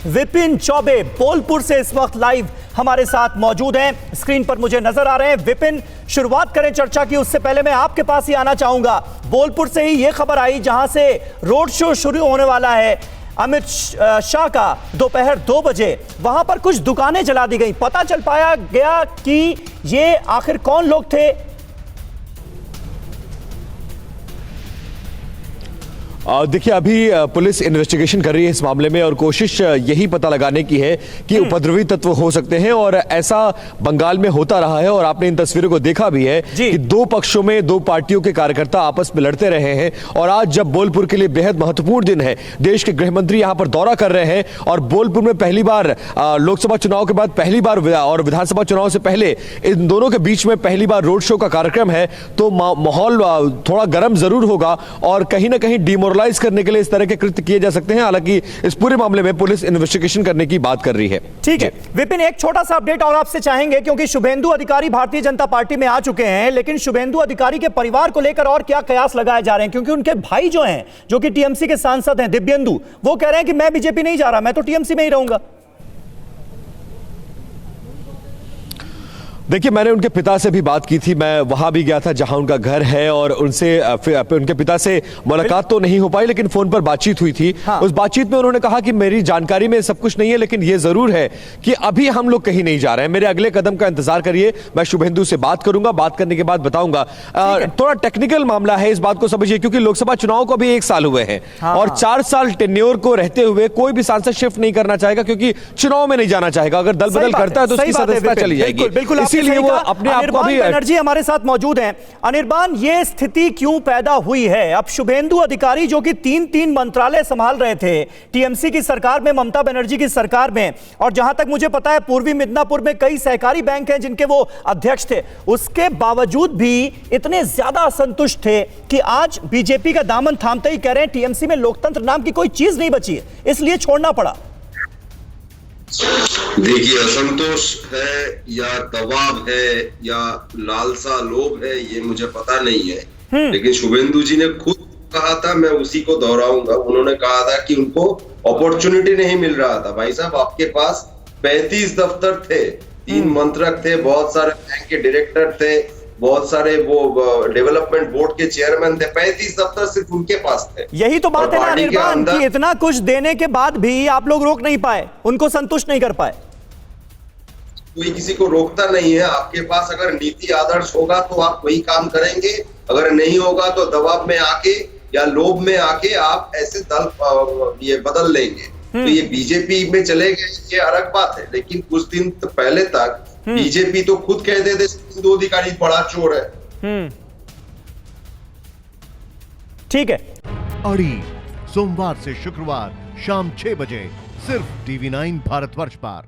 विपिन चौबे बोलपुर से इस वक्त लाइव हमारे साथ मौजूद हैं, स्क्रीन पर मुझे नजर आ रहे हैं। विपिन, शुरुआत करें चर्चा की, उससे पहले मैं आपके पास ही आना चाहूंगा। बोलपुर से ही यह खबर आई जहां से रोड शो शुरू होने वाला है अमित शाह का दोपहर 2 बजे, वहां पर कुछ दुकानें जला दी गई। पता चल पाया गया कि ये आखिर कौन लोग थे? देखिए, अभी पुलिस इन्वेस्टिगेशन कर रही है इस मामले में और कोशिश यही पता लगाने की है कि उपद्रवी तत्व हो सकते हैं, और ऐसा बंगाल में होता रहा है। और आपने इन तस्वीरों को देखा भी है कि दो पक्षों में दो पार्टियों के कार्यकर्ता आपस में लड़ते रहे हैं। और आज जब बोलपुर के लिए बेहद महत्वपूर्ण दिन है, देश के गृह मंत्री यहां पर दौरा कर रहे हैं और बोलपुर में पहली बार लोकसभा चुनाव के बाद पहली बार और विधानसभा चुनाव से पहले इन दोनों के बीच में पहली बार रोड शो का कार्यक्रम है, तो माहौल थोड़ा गर्म जरूर होगा और कहीं ना कहीं डिमोरलाइज करने के लिए इस तरह के कृत्य किए जा सकते हैं। हालांकि इस पूरे मामले में पुलिस इन्वेस्टिगेशन करने की बात कर रही है। ठीक है विपिन, एक छोटा सा अपडेट और आपसे चाहेंगे, क्योंकि शुभेंदु अधिकारी भारतीय जनता पार्टी में आ चुके हैं, लेकिन शुभेंदु अधिकारी के परिवार को लेकर और क्या कयास लगाए जा रहे हैं? क्योंकि उनके भाई जो हैं, जो कि टीएमसी के सांसद हैं, दिव्येंदु, वो कह रहे हैं कि मैं बीजेपी नहीं जा रहा, मैं तो टीएमसी में ही रहूंगा। देखिए, मैंने उनके पिता से भी बात की थी, मैं वहां भी गया था जहां उनका घर है, और उनसे उनके पिता से मुलाकात तो नहीं हो पाई, लेकिन फोन पर बातचीत हुई थी। हाँ। उस बातचीत में उन्होंने कहा कि मेरी जानकारी में सब कुछ नहीं है, लेकिन यह जरूर है कि अभी हम लोग कहीं नहीं जा रहे हैं, मेरे अगले कदम का इंतजार करिए, मैं शुभेंदु से बात करूंगा, बात करने के बाद बताऊंगा। थोड़ा टेक्निकल मामला है, इस बात को समझिए, क्योंकि लोकसभा चुनाव को भी 1 साल हुए हैं। हाँ। और 4 साल टेन्योर को रहते हुए कोई भी सांसद शिफ्ट नहीं करना चाहेगा, क्योंकि चुनाव में नहीं जाना चाहेगा। अगर दल बदल करता है तो उसकी सदस्यता चली जाएगी। इसीलिए वो अपने आप को भी बनर्जी हमारे साथ मौजूद हैं। अनिर्बान, ये स्थिति क्यों पैदा हुई है? अब शुभेंदु अधिकारी जो कि 3 मंत्रालय संभाल रहे थे टीएमसी की सरकार में, ममता बनर्जी की सरकार में, और जहां तक मुझे पता है पूर्वी मिदनापुर में कई सहकारी बैंक हैं जिनके वो अध्यक्ष थे, उसके बावजूद भी इतने ज्यादा असंतुष्ट थे कि आज बीजेपी का दामन थामते ही कह रहे हैं टीएमसी में लोकतंत्र नाम की कोई चीज नहीं बची है, इसलिए छोड़ना पड़ा। देखिए, असंतोष है या दबाव है या लालसा लोभ है, ये मुझे पता नहीं है, लेकिन शुभेंदु जी ने खुद कहा था, मैं उसी को दोहराऊंगा। उन्होंने कहा था कि उनको अपॉर्चुनिटी नहीं मिल रहा था। भाई साहब, आपके पास 35 दफ्तर थे, 3 मंत्रक थे, बहुत सारे बैंक के डायरेक्टर थे, बहुत सारे वो डेवलपमेंट बोर्ड के चेयरमैन थे, 35 दफ्तर सिर्फ उनके पास थे। यही तो बात है ना अनिर्बान, कि इतना कुछ देने के बाद भी आप लोग रोक नहीं पाए, उनको संतुष्ट नहीं कर पाए। कोई किसी को रोकता नहीं है। आपके पास अगर नीति आदर्श होगा तो आप वही काम करेंगे, अगर नहीं होगा तो दबाव में आके या लोभ में आके आप ऐसे दल ये बदल लेंगे। तो ये बीजेपी में चले गए, ये अलग बात है, लेकिन कुछ दिन पहले तक बीजेपी तो खुद कहते थे शुभेंदु अधिकारी बड़ा चोर है। ठीक है। अड़ी सोमवार से शुक्रवार शाम 6 बजे सिर्फ TV9 भारतवर्ष पर।